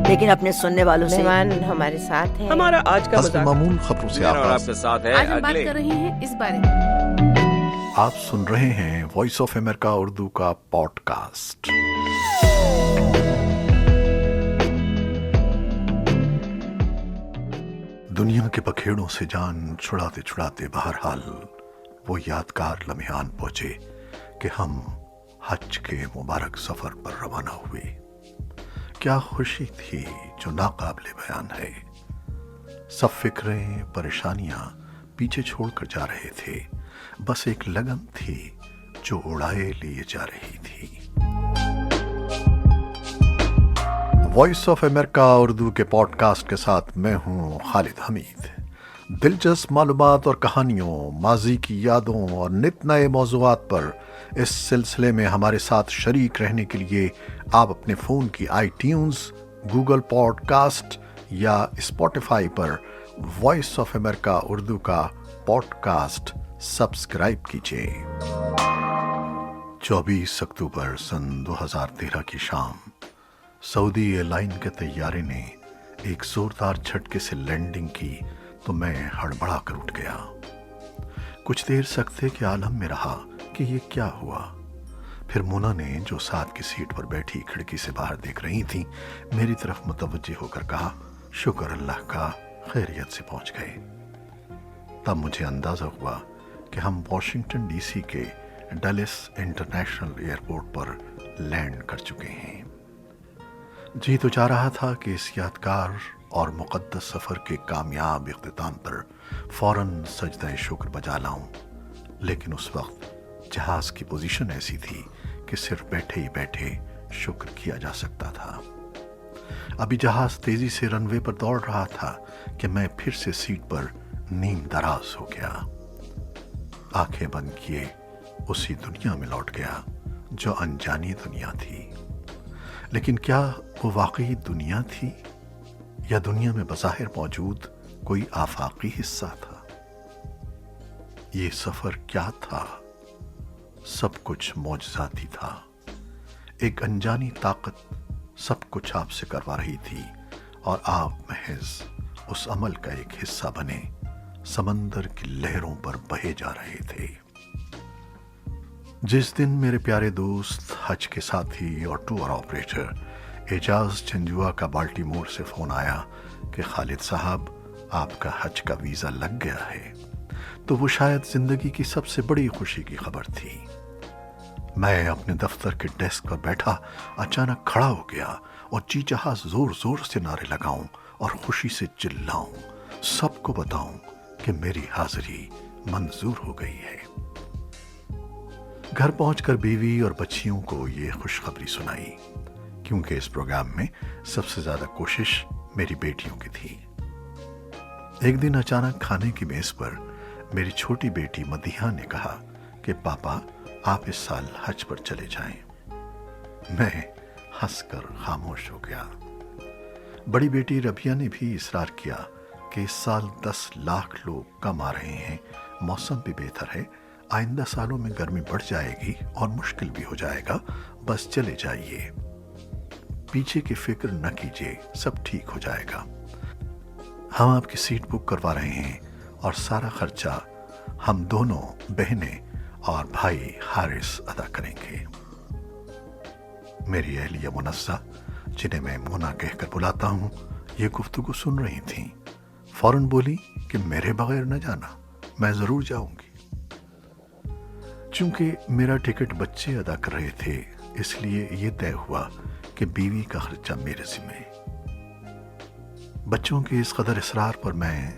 لیکن اپنے سننے والوں سے مہمان ہمارے ساتھ ہیں. ہمارا آج کا حسب مذاق معمول خبروں سے اور آپ آغاز. کے ساتھ ہے آج ہم بات اگلے کر رہے ہیں اس بارے میں. آپ سن رہے ہیں وائس آف امریکہ اردو کا پوڈ کاسٹ. دنیا کے بکھیڑوں سے جان چھڑاتے چھڑاتے بہرحال وہ یادگار لمحان پہنچے کہ ہم حج کے مبارک سفر پر روانہ ہوئے. کیا خوشی تھی جو ناقابل بیان ہے. سب فکریں پریشانیاں پیچھے چھوڑ کر جا رہے تھے. بس ایک لگن تھی جو اڑائے لیے جا رہی تھی. وائس آف امریکہ اردو کے پوڈ کاسٹ کے ساتھ میں ہوں خالد حمید. دلچسپ معلومات اور کہانیوں، ماضی کی یادوں اور نت نئے موضوعات پر اس سلسلے میں ہمارے ساتھ شریک رہنے کے لیے آپ اپنے فون کی iTunes, Google podcast یا اسپوٹیفائی پر وائس آف امریکہ اردو کا پوڈ کاسٹ سبسکرائب کیجیے. 24 اکتوبر سن 2013 کی شام سعودی ایئر لائن کے طیارے نے ایک زوردار جھٹکے سے لینڈنگ کی تو میں ہڑبڑا کر اٹھ گیا. کچھ دیر سکتے کے عالم میں رہا کہ یہ کیا ہوا. پھر مونا نے جو ساتھ کی سیٹ پر بیٹھی کھڑکی سے باہر دیکھ رہی تھی میری طرف متوجہ ہو کر کہا، شکر اللہ کا خیریت سے پہنچ گئے. تب مجھے اندازہ ہوا کہ ہم واشنگٹن ڈی سی کے ڈلس انٹرنیشنل ایئرپورٹ پر لینڈ کر چکے ہیں. جی تو چاہ رہا تھا کہ اس یادگار اور مقدس سفر کے کامیاب اختتام پر فوراً سجدہ شکر بجا لاؤں، لیکن اس وقت جہاز کی پوزیشن ایسی تھی کہ صرف بیٹھے ہی بیٹھے شکر کیا جا سکتا تھا. ابھی جہاز تیزی سے رن وے پر دوڑ رہا تھا کہ میں پھر سے سیٹ پر نیم دراز ہو گیا. آنکھیں بند کیے اسی دنیا میں لوٹ گیا جو انجانی دنیا تھی. لیکن کیا وہ واقعی دنیا تھی یا دنیا میں بظاہر موجود کوئی آفاقی حصہ تھا؟ یہ سفر کیا تھا؟ سب کچھ معجزاتی تھا. ایک انجانی طاقت سب کچھ آپ سے کروا رہی تھی اور آپ محض اس عمل کا ایک حصہ بنے سمندر کی لہروں پر بہے جا رہے تھے. جس دن میرے پیارے دوست حج کے ساتھی اور ٹور آپریٹر اعجاز چنجوا کا بالٹیمور سے فون آیا کہ خالد صاحب آپ کا حج کا ویزا لگ گیا ہے، تو وہ شاید زندگی کی سب سے بڑی خوشی کی خبر تھی. میں اپنے دفتر کے ڈیسک پر بیٹھا اچانک کھڑا ہو گیا اور جی چاہا زور زور سے نعرے لگاؤں اور خوشی سے چلاؤں، سب کو بتاؤں کہ میری حاضری منظور ہو گئی ہے. گھر پہنچ کر بیوی اور بچیوں کو یہ خوشخبری سنائی، کیونکہ اس پروگرام میں سب سے زیادہ کوشش میری بیٹیوں کی تھی. ایک دن اچانک کھانے کی میز پر میری چھوٹی بیٹی مدیحہ نے کہا کہ پاپا آپ اس سال حج پر چلے جائیں. میں ہنس کر خاموش ہو گیا. بڑی بیٹی ربیہ نے بھی اصرار کیا کہ اس سال 10 لاکھ لوگ کم آ رہے ہیں، موسم بھی بہتر ہے، آئندہ سالوں میں گرمی بڑھ جائے گی اور مشکل بھی ہو جائے گا، بس چلے جائیے، پیچھے کی فکر نہ کیجیے، سب ٹھیک ہو جائے گا. ہم آپ کی سیٹ بک کروا رہے ہیں اور سارا خرچہ ہم دونوں بہنیں اور بھائی حارث ادا کریں گے. میری اہلیہ منزہ، جنہیں میں مونا کہہ کر بلاتا ہوں، یہ گفتگو سن رہی تھیں. فوراً بولی کہ میرے بغیر نہ جانا، میں ضرور جاؤں گی. چونکہ میرا ٹکٹ بچے ادا کر رہے تھے اس لیے یہ طے ہوا کہ بیوی کا خرچہ میرے ذمہ. بچوں کے اس قدر اصرار پر میں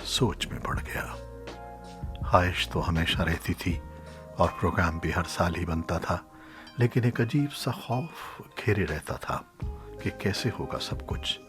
سوچ میں پڑ گیا. خواہش تو ہمیشہ رہتی تھی اور پروگرام بھی ہر سال ہی بنتا تھا، لیکن ایک عجیب سا خوف گھیرے رہتا تھا کہ کیسے ہوگا سب کچھ.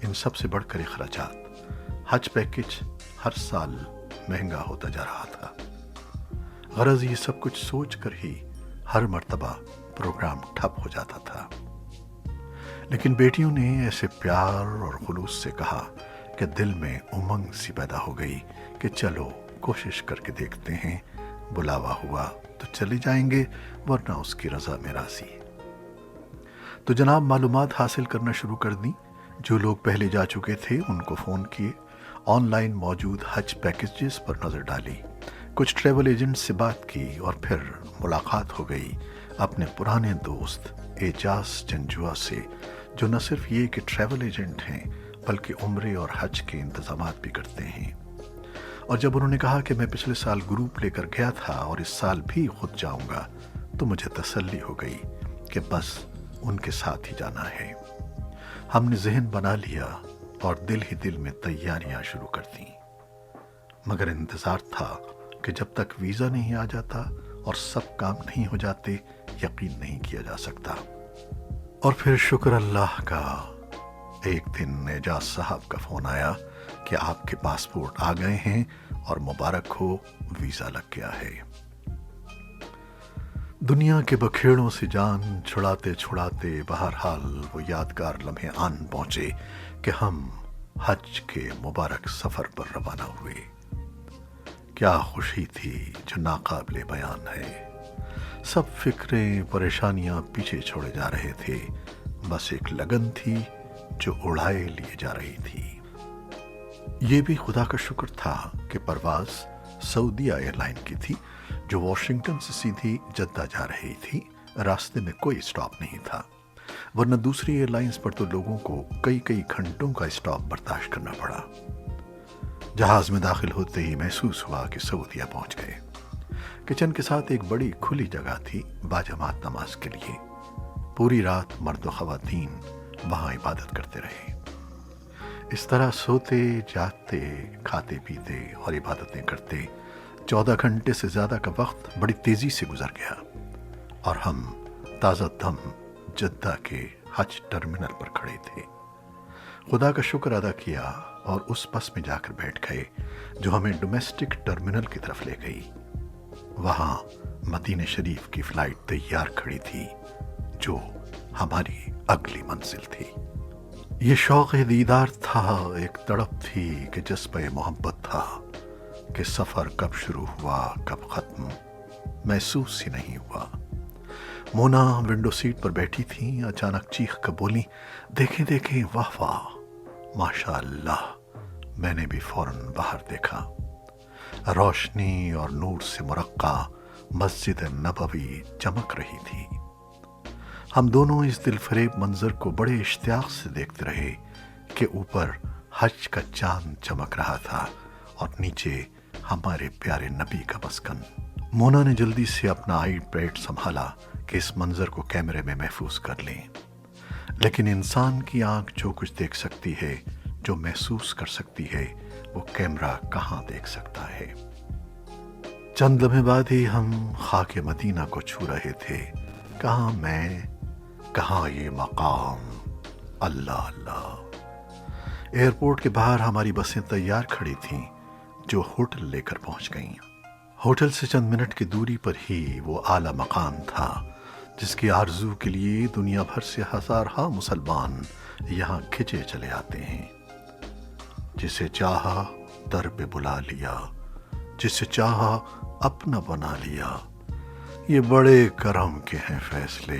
ان سب سے بڑھ کر اخراجات، حج پیکج ہر سال مہنگا ہوتا جا رہا تھا. غرض یہ سب کچھ سوچ کر ہی ہر مرتبہ پروگرام ٹھپ ہو جاتا تھا. لیکن بیٹیوں نے ایسے پیار اور خلوص سے کہا کہ دل میں امنگ سی پیدا ہو گئی کہ چلو کوشش کر کے دیکھتے ہیں، بلاوا ہوا تو چلے جائیں گے ورنہ اس کی رضا میں راضی. تو جناب معلومات حاصل کرنا شروع کر دیں. جو لوگ پہلے جا چکے تھے ان کو فون کیے، آن لائن موجود حج پیکیجز پر نظر ڈالی، کچھ ٹریول ایجنٹ سے بات کی اور پھر ملاقات ہو گئی اپنے پرانے دوست اعجاز جنجوا سے، جو نہ صرف یہ کہ ٹریول ایجنٹ ہیں بلکہ عمرے اور حج کے انتظامات بھی کرتے ہیں۔ اور جب انہوں نے کہا کہ میں پچھلے سال گروپ لے کر گیا تھا اور اس سال بھی خود جاؤں گا، تو مجھے تسلی ہو گئی کہ بس ان کے ساتھ ہی جانا ہے۔ ہم نے ذہن بنا لیا اور دل ہی دل میں تیاریاں شروع کر دیں، مگر انتظار تھا کہ جب تک ویزا نہیں آ جاتا اور سب کام نہیں ہو جاتے یقین نہیں کیا جا سکتا۔ اور پھر شکر اللہ کا، ایک دن اعجاز صاحب کا فون آیا کہ آپ کے پاسپورٹ آ گئے ہیں اور مبارک ہو، ویزا لگ گیا ہے۔ دنیا کے بکھیڑوں سے جان چھڑاتے چھڑاتے بہرحال وہ یادگار لمحے آن پہنچے کہ ہم حج کے مبارک سفر پر روانہ ہوئے۔ کیا خوشی تھی جو ناقابل بیان ہے۔ سب فکریں پریشانیاں پیچھے چھوڑے جا رہے تھے، بس ایک لگن تھی جو اڑائے لیے جا رہی تھی۔ یہ بھی خدا کا شکر تھا کہ پرواز سعودیہ ایئر لائن کی تھی جو واشنگٹن سے سیدھی جدہ جا رہی تھی، راستے میں کوئی اسٹاپ نہیں تھا، ورنہ دوسری ایئر لائنز پر تو لوگوں کو کئی گھنٹوں کا اسٹاپ برداشت کرنا پڑا۔ جہاز میں داخل ہوتے ہی محسوس ہوا کہ سعودیہ پہنچ گئے۔ کچن کے ساتھ ایک بڑی کھلی جگہ تھی باجماعت نماز کے لیے۔ پوری رات مرد و خواتین وہاں عبادت کرتے رہے۔ اس طرح سوتے جاگتے، کھاتے پیتے اور عبادتیں کرتے 14 گھنٹے سے زیادہ کا وقت بڑی تیزی سے گزر گیا، اور ہم تازہ دم جدہ کے حج ٹرمینل پر کھڑے تھے۔ خدا کا شکر ادا کیا اور اس بس میں جا کر بیٹھ گئے جو ہمیں ڈومیسٹک ٹرمینل کی طرف لے گئی۔ وہاں مدینہ شریف کی فلائٹ تیار کھڑی تھی جو ہماری اگلی منزل تھی۔ یہ شوق دیدار تھا، ایک تڑپ تھی کہ جذبہ محبت تھا کہ سفر کب شروع ہوا کب ختم محسوس ہی نہیں ہوا۔ مونا ونڈو سیٹ پر بیٹھی تھی، اچانک چیخ کر بولی، دیکھیں دیکھیں، واہ واہ، ماشاء اللہ۔ میں نے بھی فوراً باہر دیکھا۔ روشنی اور نور سے مرقع مسجد نبوی چمک رہی تھی۔ ہم دونوں اس دل فریب منظر کو بڑے اشتیاق سے دیکھتے رہے کہ اوپر حج کا چاند چمک رہا تھا اور نیچے ہمارے پیارے نبی کا مسکن۔ مونا نے جلدی سے اپنا آئی پیڈ سنبھالا کہ اس منظر کو کیمرے میں محفوظ کر لیں، لیکن انسان کی آنکھ جو کچھ دیکھ سکتی ہے، جو محسوس کر سکتی ہے، وہ کیمرہ کہاں دیکھ سکتا ہے۔ چند لمحے بعد ہی ہم خاک مدینہ کو چھو رہے تھے۔ کہاں میں، کہاں یہ مقام، اللہ اللہ۔ ایئرپورٹ کے باہر ہماری بسیں تیار کھڑی تھیں جو ہوٹل لے کر پہنچ گئیں۔ ہوٹل سے چند منٹ کی دوری پر ہی وہ اعلیٰ مقام تھا جس کی آرزو کے لیے دنیا بھر سے ہزارہا مسلمان یہاں کھچے چلے آتے ہیں۔ جسے چاہا در پہ بلا لیا، جسے چاہا اپنا بنا لیا۔ یہ بڑے کرم کے ہیں فیصلے،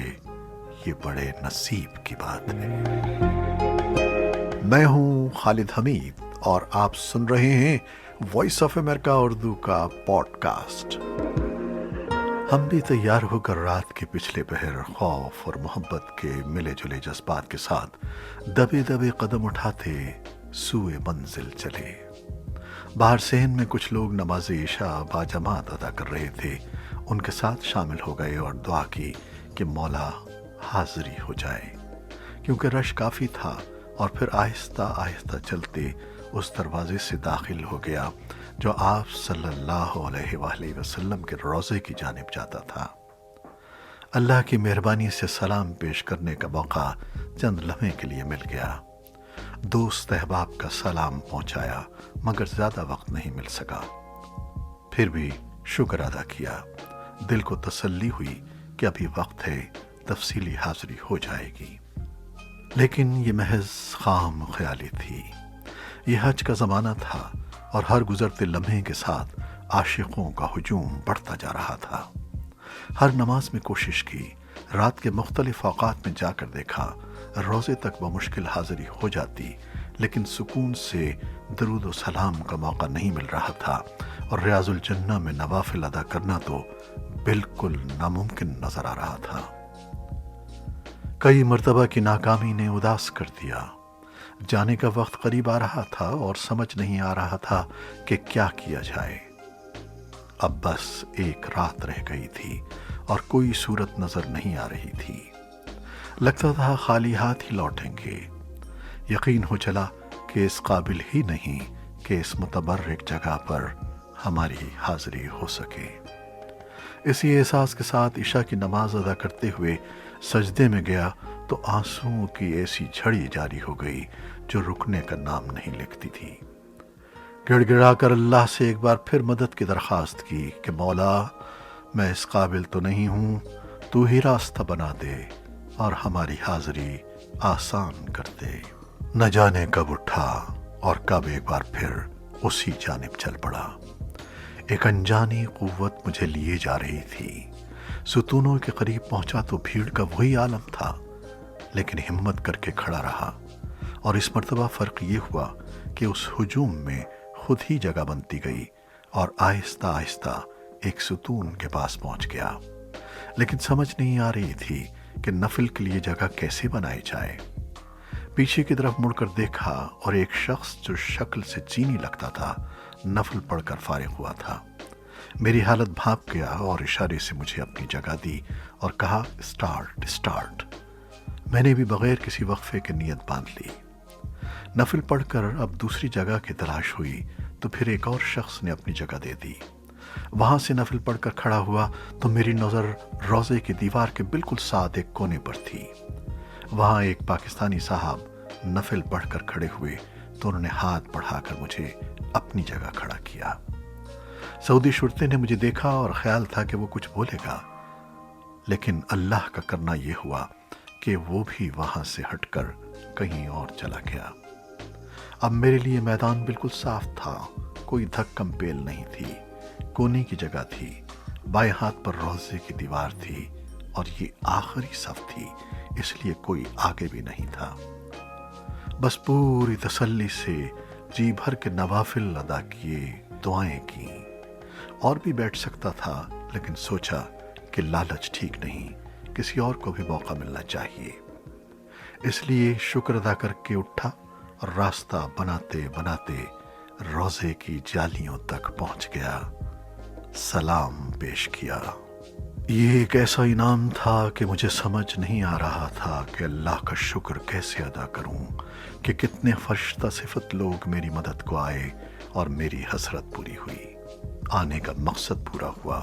یہ بڑے نصیب کی بات ہے۔ میں ہوں خالد حمید اور آپ سن رہے ہیں وائس آف امریکہ اردو کا پوڈ کاسٹ۔ ہم بھی تیار ہو کر رات کے پچھلے پہر خوف اور محبت کے ملے جلے جذبات کے ساتھ دبے دبے قدم اٹھاتے سوئے منزل چلے۔ باہر صحن میں کچھ لوگ نماز عشاء باجماعت ادا کر رہے تھے، ان کے ساتھ شامل ہو گئے اور دعا کی کہ مولا حاضری ہو جائے، کیونکہ رش کافی تھا۔ اور پھر آہستہ آہستہ چلتے اس دروازے سے داخل ہو گیا جو آپ صلی اللہ علیہ وآلہ وسلم کے روضے کی جانب جاتا تھا۔ اللہ کی مہربانی سے سلام پیش کرنے کا موقع چند لمحے کے لیے مل گیا۔ دوست احباب کا سلام پہنچایا مگر زیادہ وقت نہیں مل سکا۔ پھر بھی شکر ادا کیا، دل کو تسلی ہوئی کہ ابھی وقت ہے، تفصیلی حاضری ہو جائے گی۔ لیکن یہ محض خام خیالی تھی۔ یہ حج کا زمانہ تھا اور ہر گزرتے لمحے کے ساتھ عاشقوں کا ہجوم بڑھتا جا رہا تھا۔ ہر نماز میں کوشش کی، رات کے مختلف اوقات میں جا کر دیکھا، روزے تک بمشکل حاضری ہو جاتی، لیکن سکون سے درود و سلام کا موقع نہیں مل رہا تھا، اور ریاض الجنہ میں نوافل ادا کرنا تو بالکل ناممکن نظر آ رہا تھا۔ کئی مرتبہ کی ناکامی نے اداس کر دیا۔ جانے کا وقت قریب آ رہا تھا اور سمجھ نہیں آ رہا تھا کہ کیا کیا جائے۔ اب بس ایک رات رہ گئی تھی اور کوئی صورت نظر نہیں آ رہی تھی۔ لگتا تھا خالی ہاتھ ہی لوٹیں گے۔ یقین ہو چلا کہ اس قابل ہی نہیں کہ اس متبرک جگہ پر ہماری حاضری ہو سکے۔ اسی احساس کے ساتھ عشاء کی نماز ادا کرتے ہوئے سجدے میں گیا تو آنسوؤں کی ایسی جھڑی جاری ہو گئی جو رکنے کا نام نہیں لیتی تھی۔ گڑ گڑا کر اللہ سے ایک بار پھر مدد کی درخواست کی کہ مولا، میں اس قابل تو نہیں ہوں، تو ہی راستہ بنا دے اور ہماری حاضری آسان کر دے۔ نہ جانے کب اٹھا اور کب ایک بار پھر اسی جانب چل پڑا۔ ایک انجانی قوت مجھے لیے جا رہی تھی۔ ستونوں کے قریب پہنچا تو بھیڑ کا وہی عالم تھا، لیکن ہمت کر کے کھڑا رہا، اور اس مرتبہ فرق یہ ہوا کہ اس ہجوم میں خود ہی جگہ بنتی گئی اور آہستہ آہستہ ایک ستون کے پاس پہنچ گیا، لیکن سمجھ نہیں آ رہی تھی کہ نفل کے لیے جگہ کیسے بنائی جائے۔ پیچھے کی طرف مڑ کر دیکھا اور ایک شخص جو شکل سے چینی لگتا تھا نفل پڑھ کر فارغ ہوا تھا۔ میری حالت بھانپ گیا اور اشارے سے مجھے اپنی جگہ دی اور کہا، اسٹارٹ اسٹارٹ۔ میں نے بھی بغیر کسی وقفے کے نیت باندھ لی۔ نفل پڑھ کر اب دوسری جگہ کی تلاش ہوئی تو پھر ایک اور شخص نے اپنی جگہ دے دی۔ وہاں سے نفل پڑھ کر کھڑا ہوا تو میری نظر روضے کی دیوار کے بالکل ساتھ ایک کونے پر تھی۔ وہاں ایک پاکستانی صاحب نفل پڑھ کر کھڑے ہوئے تو انہوں نے ہاتھ بڑھا کر مجھے اپنی جگہ کھڑا کیا۔ سعودی شرطے نے مجھے دیکھا اور خیال تھا کہ وہ کچھ بولے گا، لیکن اللہ کا کرنا یہ ہوا کہ وہ بھی وہاں سے ہٹ کر کہیں اور چلا گیا۔ اب میرے لیے میدان بالکل صاف تھا، کوئی دھکم پیل نہیں تھی، کونے کی جگہ تھی، بائیں ہاتھ پر روضے کی دیوار تھی اور یہ آخری صف تھی، اس لیے کوئی آگے بھی نہیں تھا۔ بس پوری تسلی سے جی بھر کے نوافل ادا کیے، دعائیں کیں۔ اور بھی بیٹھ سکتا تھا، لیکن سوچا کہ لالچ ٹھیک نہیں، کسی اور کو بھی موقع ملنا چاہیے۔ اس لیے شکر ادا کر کے اٹھا اور راستہ بناتے بناتے روضے کی جالیوں تک پہنچ گیا، سلام پیش کیا۔ یہ ایک ایسا انعام تھا کہ مجھے سمجھ نہیں آ رہا تھا کہ اللہ کا شکر کیسے ادا کروں کہ کتنے فرشتہ صفت لوگ میری مدد کو آئے اور میری حسرت پوری ہوئی۔ آنے کا مقصد پورا ہوا،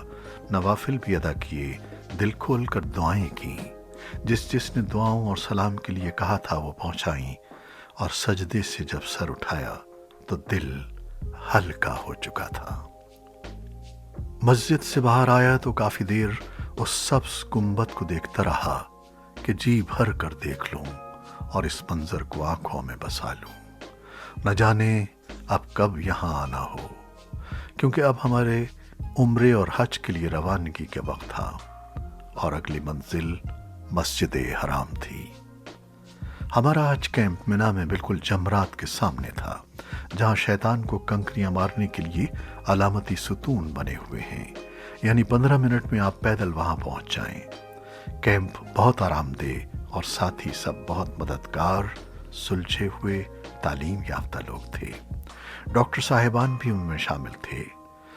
نوافل بھی ادا کیے، دل کھول کر دعائیں کیں، جس نے دعاؤں اور سلام کے لیے کہا تھا وہ پہنچائیں، اور سجدے سے جب سر اٹھایا تو دل ہلکا ہو چکا تھا۔ مسجد سے باہر آیا تو کافی دیر اس سبز گنبد کو دیکھتا رہا کہ جی بھر کر دیکھ لوں اور اس منظر کو آنکھوں میں بسا لوں۔ نہ جانے اب کب یہاں آنا ہو، کیونکہ اب ہمارے عمرے اور حج کے لیے روانگی کے وقت تھا اور اگلی منزل مسجد حرام تھی۔ ہمارا حج کیمپ مینا میں بالکل جمرات کے سامنے تھا، جہاں شیطان کو کنکریاں مارنے کے لیے علامتی ستون بنے ہوئے ہیں، یعنی 15 منٹ میں آپ پیدل وہاں پہنچ جائیں۔ کیمپ بہت آرام دہ اور ساتھی سب بہت مددگار، سلجھے ہوئے تعلیم یافتہ لوگ تھے۔ ڈاکٹر صاحبان بھی ان میں شامل تھے،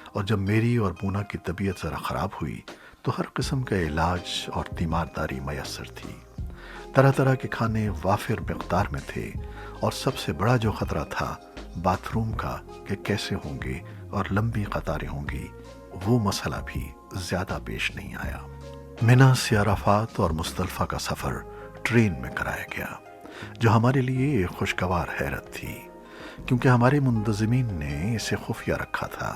اور جب میری اور مونا کی طبیعت ذرا خراب ہوئی تو ہر قسم کا علاج اور تیمارداری میسر تھی۔ طرح طرح کے کھانے وافر مقدار میں تھے، اور سب سے بڑا جو خطرہ تھا باتھ روم کا کہ کیسے ہوں گے اور لمبی قطاریں ہوں گی، وہ مسئلہ بھی زیادہ پیش نہیں آیا۔ منا سے عرفات اور مزدلفہ کا سفر ٹرین میں کرایا گیا، جو ہمارے لیے ایک خوشگوار حیرت تھی، کیونکہ ہمارے منتظمین نے اسے خفیہ رکھا تھا۔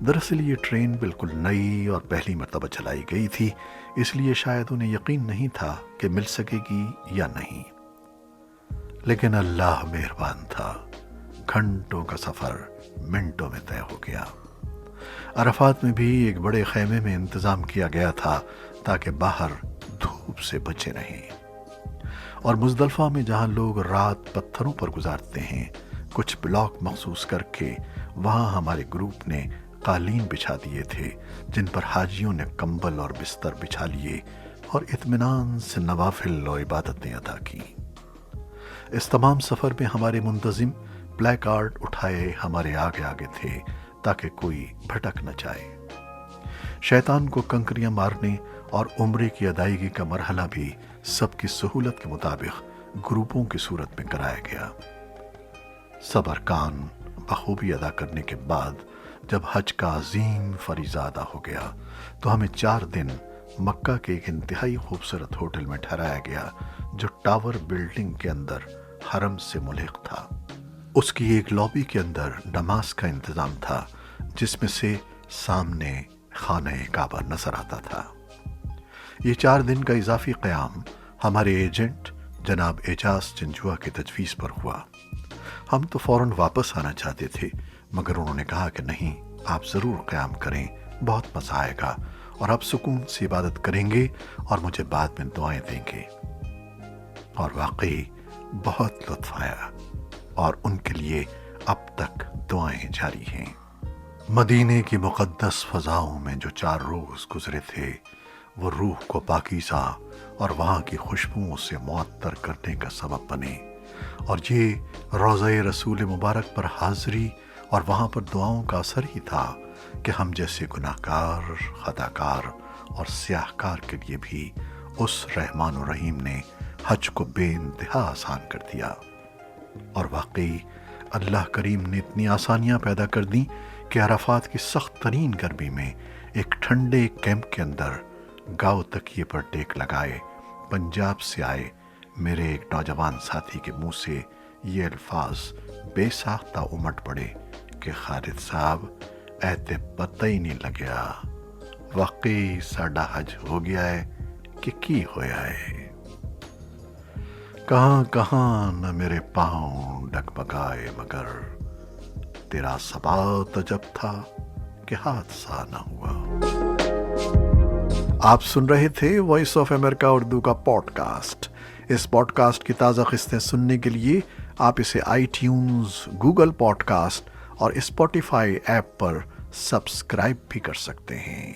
دراصل یہ ٹرین بالکل نئی اور پہلی مرتبہ چلائی گئی تھی، اس لیے شاید انہیں یقین نہیں تھا کہ مل سکے گی یا نہیں، لیکن اللہ مہربان تھا، گھنٹوں کا سفر منٹوں میں طے ہو گیا۔ عرفات میں بھی ایک بڑے خیمے میں انتظام کیا گیا تھا تاکہ باہر دھوپ سے بچے رہیں۔ اور مزدلفہ میں جہاں لوگ رات پتھروں پر گزارتے ہیں، کچھ بلاک مخصوص کر کے وہاں ہمارے گروپ نے قالین بچھا دیے تھے، جن پر حاجیوں نے کمبل اور بستر بچھا لیے اور اطمینان سے نوافل و عبادتیں ادا کی۔ اس تمام سفر میں ہمارے منتظم پلے کارڈ اٹھائے ہمارے آگے آگے تھے تاکہ کوئی بھٹک نہ جائے۔ شیطان کو کنکریاں مارنے اور عمرے کی ادائیگی کا مرحلہ بھی سب کی سہولت کے مطابق گروپوں کی صورت میں کرایا گیا۔ سب ارکان بخوبی ادا کرنے کے بعد جب حج کا عظیم فریضہ ادا ہو گیا تو ہمیں 4 دن مکہ کے ایک انتہائی خوبصورت ہوٹل میں ٹھہرایا گیا جو ٹاور بلڈنگ کے اندر حرم سے ملحق تھا۔ اس کی ایک لابی کے اندر نماز کا انتظام تھا، جس میں سے سامنے خانہ کعبہ نظر آتا تھا۔ یہ 4 دن کا اضافی قیام ہمارے ایجنٹ جناب اعجاز جنجوہ کی تجویز پر ہوا۔ ہم تو فوراً واپس آنا چاہتے تھے، مگر انہوں نے کہا کہ نہیں، آپ ضرور قیام کریں، بہت مزہ آئے گا اور آپ سکون سے عبادت کریں گے اور مجھے بعد میں دعائیں دیں گے۔ اور واقعی بہت لطف آیا اور ان کے لیے اب تک دعائیں جاری ہیں۔ مدینے کی مقدس فضاؤں میں جو 4 روز گزرے تھے وہ روح کو پاکیزہ اور وہاں کی خوشبوؤں سے معطر کرنے کا سبب بنے، اور یہ روضہ رسول مبارک پر حاضری اور وہاں پر دعاؤں کا اثر ہی تھا کہ ہم جیسے گناہ کار، خطا کار اور سیاہ کار کے لیے بھی اس رحمان الرحیم نے حج کو بے انتہا آسان کر دیا۔ اور واقعی اللہ کریم نے اتنی آسانیاں پیدا کر دیں کہ عرفات کی سخت ترین گرمی میں ایک ٹھنڈے کیمپ کے اندر گاؤ تکیے پر ٹیک لگائے پنجاب سے آئے میرے ایک نوجوان ساتھی کے منہ سے یہ الفاظ بے ساختہ امٹ پڑے کہ خالد صاحب ایتے پتہ ہی نہیں لگیا، واقعی ساڈا حج ہو گیا ہے کہ کی ہویا ہے۔ کہاں کہاں نہ میرے پاؤں ڈگمگائے، مگر تیرا ثبات عجب تھا کہ حادثہ نہ ہوا۔ آپ سن رہے تھے وائس آف امریکہ اردو کا پوڈ کاسٹ۔ اس پوڈ کاسٹ کی تازہ قسطیں سننے کے لیے آپ اسے iTunes، گوگل پوڈ کاسٹ اور اسپوٹیفائی ایپ پر سبسکرائب بھی کر سکتے ہیں۔